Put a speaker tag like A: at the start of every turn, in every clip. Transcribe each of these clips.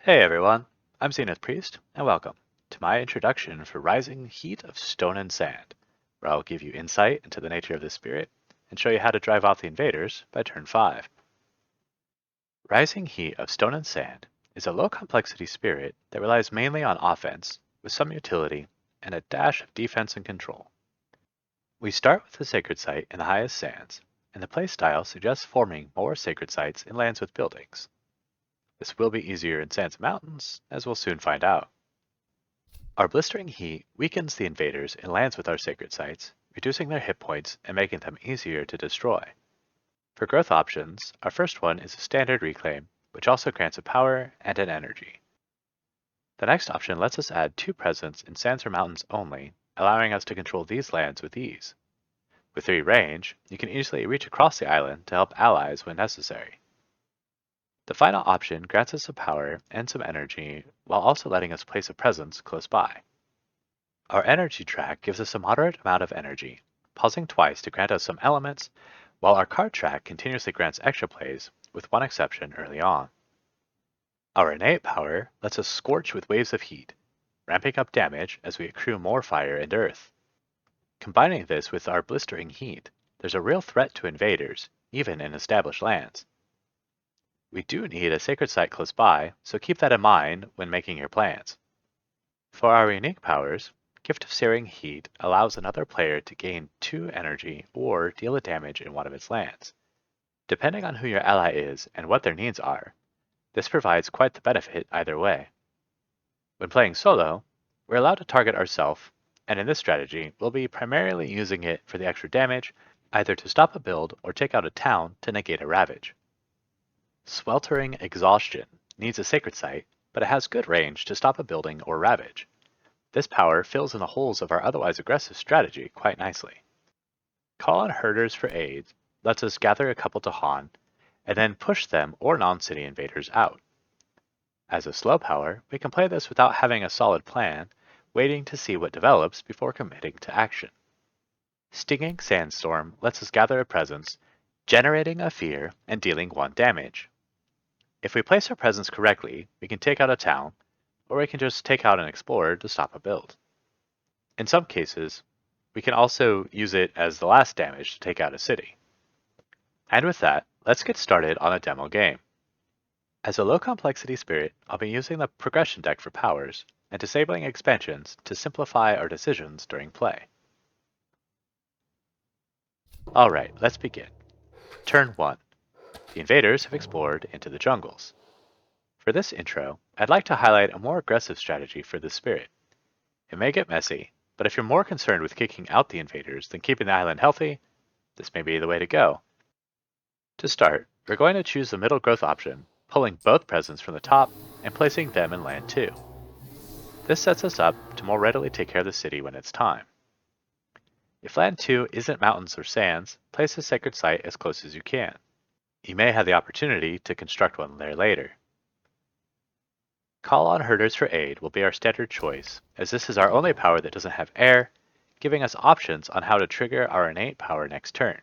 A: Hey everyone, I'm Zenith Priest, and welcome to my introduction for Rising Heat of Stone and Sand, where I'll give you insight into the nature of this spirit and show you how to drive off the invaders by turn 5. Rising Heat of Stone and Sand is a low complexity spirit that relies mainly on offense, with some utility, and a dash of defense and control. We start with the Sacred Site in the highest sands, and the playstyle suggests forming more Sacred Sites in lands with buildings. This will be easier in sands and mountains, as we'll soon find out. Our blistering heat weakens the invaders in lands with our sacred sites, reducing their hit points and making them easier to destroy. For growth options, our first one is a standard reclaim, which also grants a power and an energy. The next option lets us add 2 presence in sands or mountains only, allowing us to control these lands with ease. With 3 range, you can easily reach across the island to help allies when necessary. The final option grants us a power and some energy, while also letting us place a presence close by. Our energy track gives us a moderate amount of energy, pausing twice to grant us some elements, while our card track continuously grants extra plays, with one exception early on. Our innate power lets us scorch with waves of heat, ramping up damage as we accrue more fire and earth. Combining this with our blistering heat, there's a real threat to invaders, even in established lands. We do need a sacred site close by, so keep that in mind when making your plans. For our unique powers, Gift of Searing Heat allows another player to gain 2 energy or deal a damage in one of its lands. Depending on who your ally is and what their needs are, this provides quite the benefit either way. When playing solo, we're allowed to target ourselves, and in this strategy, we'll be primarily using it for the extra damage, either to stop a build or take out a town to negate a ravage. Sweltering Exhaustion needs a sacred site, but it has good range to stop a building or ravage. This power fills in the holes of our otherwise aggressive strategy quite nicely. Call on Herders for aid lets us gather a couple to Han, and then push them or non-city invaders out. As a slow power, we can play this without having a solid plan, waiting to see what develops before committing to action. Stinging Sandstorm lets us gather a presence, generating a fear and dealing 1 damage. If we place our presence correctly, we can take out a town, or we can just take out an explorer to stop a build. In some cases, we can also use it as the last damage to take out a city. And with that, let's get started on a demo game. As a low complexity spirit, I'll be using the progression deck for powers, and disabling expansions to simplify our decisions during play. Alright, let's begin. Turn 1. The invaders have explored into the jungles. For this intro, I'd like to highlight a more aggressive strategy for this spirit. It may get messy, but if you're more concerned with kicking out the invaders than keeping the island healthy, this may be the way to go. To start, we're going to choose the middle growth option, pulling both presents from the top and placing them in land 2. This sets us up to more readily take care of the city when it's time. If land 2 isn't mountains or sands, place a sacred site as close as you can. You may have the opportunity to construct one there later. Call on Herders for aid will be our standard choice, as this is our only power that doesn't have air, giving us options on how to trigger our innate power next turn.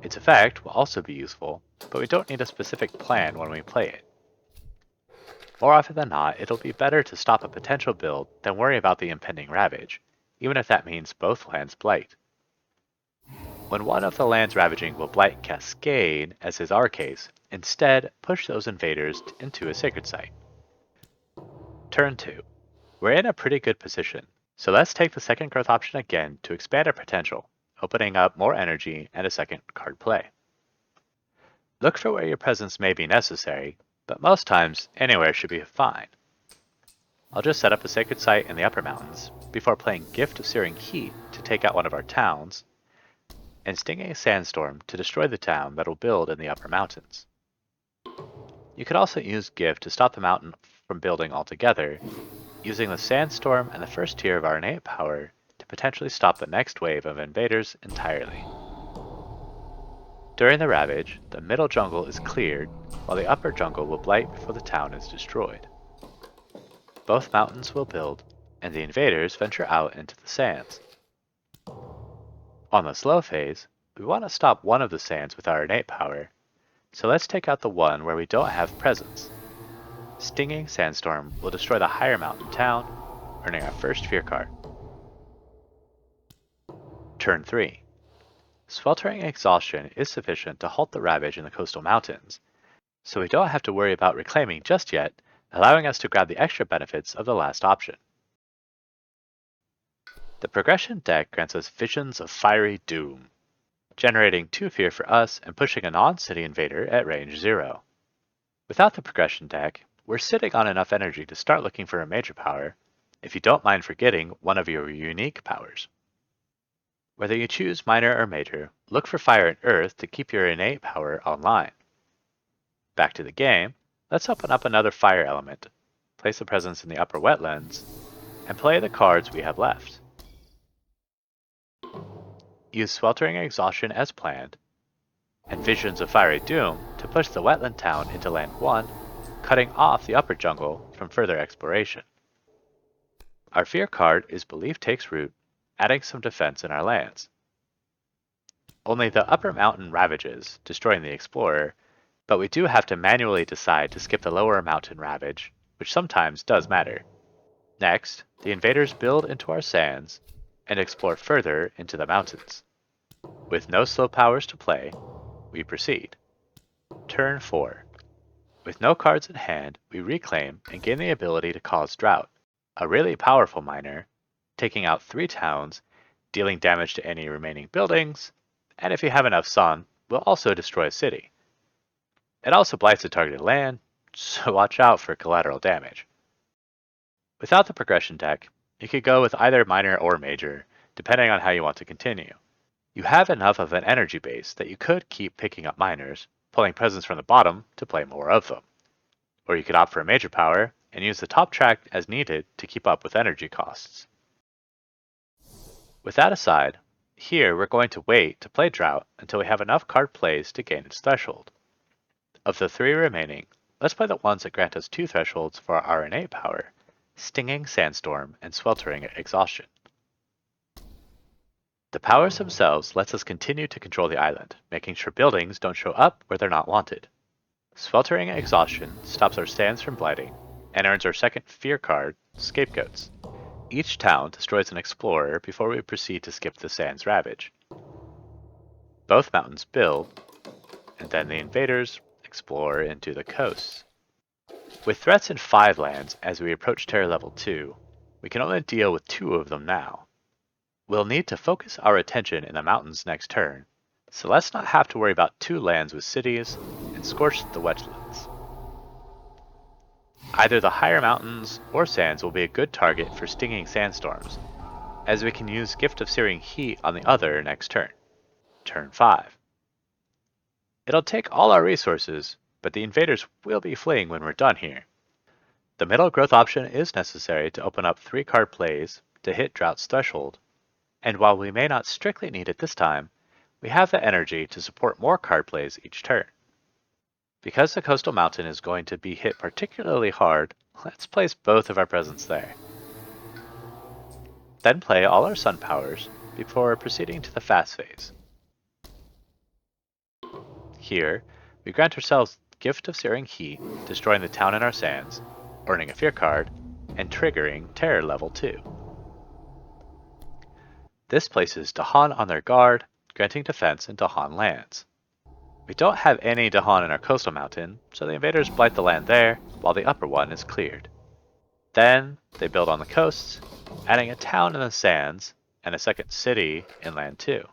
A: Its effect will also be useful, but we don't need a specific plan when we play it. More often than not, it'll be better to stop a potential build than worry about the impending ravage, even if that means both lands blight. When one of the lands ravaging will blight Cascade, as is our case, instead push those invaders into a sacred site. Turn 2. We're in a pretty good position, so let's take the second growth option again to expand our potential, opening up more energy and a second card play. Look for where your presence may be necessary, but most times anywhere should be fine. I'll just set up a sacred site in the upper mountains, before playing Gift of Searing Heat to take out one of our towns, and Stinging Sandstorm to destroy the town that'll build in the upper mountains. You could also use Gift to stop the mountain from building altogether, using the Sandstorm and the first tier of our innate power to potentially stop the next wave of invaders entirely. During the ravage, the middle jungle is cleared, while the upper jungle will blight before the town is destroyed. Both mountains will build, and the invaders venture out into the sands. On the slow phase, we want to stop one of the sands with our innate power, so let's take out the one where we don't have presence. Stinging Sandstorm will destroy the higher mountain town, earning our first fear card. Turn 3. Sweltering Exhaustion is sufficient to halt the ravage in the coastal mountains, so we don't have to worry about reclaiming just yet, allowing us to grab the extra benefits of the last option. The progression deck grants us Visions of Fiery Doom, generating 2 fear for us and pushing a non-city invader at range 0. Without the progression deck, we're sitting on enough energy to start looking for a major power, if you don't mind forgetting one of your unique powers. Whether you choose minor or major, look for fire and earth to keep your innate power online. Back to the game, let's open up another fire element, place the presence in the upper wetlands, and play the cards we have left. Use Sweltering Exhaustion as planned, and Visions of Fiery Doom to push the wetland town into land 1, cutting off the upper jungle from further exploration. Our fear card is Belief Takes Root, adding some defense in our lands. Only the upper mountain ravages, destroying the explorer, but we do have to manually decide to skip the lower mountain ravage, which sometimes does matter. Next, the invaders build into our sands and explore further into the mountains. With no slow powers to play, we proceed. Turn 4. With no cards in hand, we reclaim and gain the ability to cause drought, a really powerful miner, taking out 3 towns, dealing damage to any remaining buildings, and if you have enough sun, will also destroy a city. It also blights the targeted land, so watch out for collateral damage. Without the progression deck, you could go with either minor or major, depending on how you want to continue. You have enough of an energy base that you could keep picking up minors, pulling presents from the bottom to play more of them. Or you could opt for a major power and use the top track as needed to keep up with energy costs. With that aside, here we're going to wait to play Drought until we have enough card plays to gain its threshold. Of the 3 remaining, let's play the ones that grant us 2 thresholds for our innate power, Stinging Sandstorm and Sweltering Exhaustion. The powers themselves lets us continue to control the island, making sure buildings don't show up where they're not wanted. Sweltering Exhaustion stops our stands from blighting, and earns our second fear card, Scapegoats. Each town destroys an explorer before we proceed to skip the Sands Ravage. Both mountains build, and then the invaders explore into the coasts. With threats in 5 lands as we approach Terror Level 2, we can only deal with 2 of them now. We'll need to focus our attention in the mountains next turn, so let's not have to worry about 2 lands with cities and scorch the wetlands. Either the higher mountains or sands will be a good target for Stinging Sandstorms, as we can use Gift of Searing Heat on the other next turn. Turn 5. It'll take all our resources, but the invaders will be fleeing when we're done here. The middle growth option is necessary to open up 3 card plays to hit Drought's threshold, and while we may not strictly need it this time, we have the energy to support more card plays each turn. Because the coastal mountain is going to be hit particularly hard, let's place both of our presents there. Then play all our sun powers before proceeding to the fast phase. Here, we grant ourselves Gift of Searing Heat, destroying the town in our sands, earning a fear card, and triggering Terror Level 2. This places Dahan on their guard, granting defense in Dahan lands. We don't have any Dahan in our coastal mountain, so the invaders blight the land there, while the upper one is cleared. Then, they build on the coasts, adding a town in the sands, and a second city in land 2.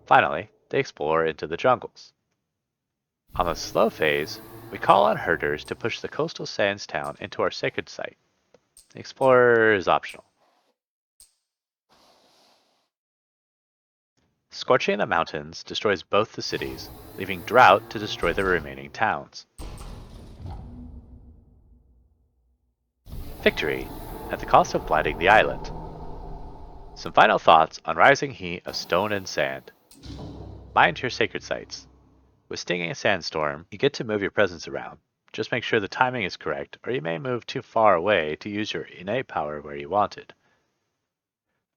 A: Finally, they explore into the jungles. On the slow phase, we call on herders to push the coastal sands town into our sacred site. The explorer is optional. Scorching the mountains destroys both the cities, leaving Drought to destroy the remaining towns. Victory, at the cost of blighting the island. Some final thoughts on Rising Heat of Stone and Sand. Mind your sacred sites. With Stinging Sandstorm, you get to move your presence around. Just make sure the timing is correct, or you may move too far away to use your innate power where you want it.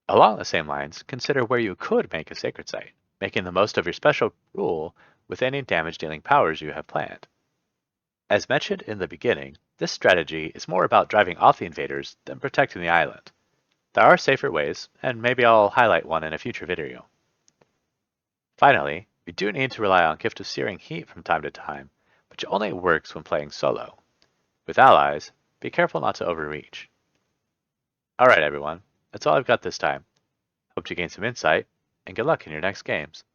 A: Along the same lines, consider where you could make a sacred site, making the most of your special rule with any damage-dealing powers you have planned. As mentioned in the beginning, this strategy is more about driving off the invaders than protecting the island. There are safer ways, and maybe I'll highlight one in a future video. Finally, we do need to rely on Gift of Searing Heat from time to time, which only works when playing solo. With allies, be careful not to overreach. Alright everyone, that's all I've got this time. Hope you gained some insight, and good luck in your next games.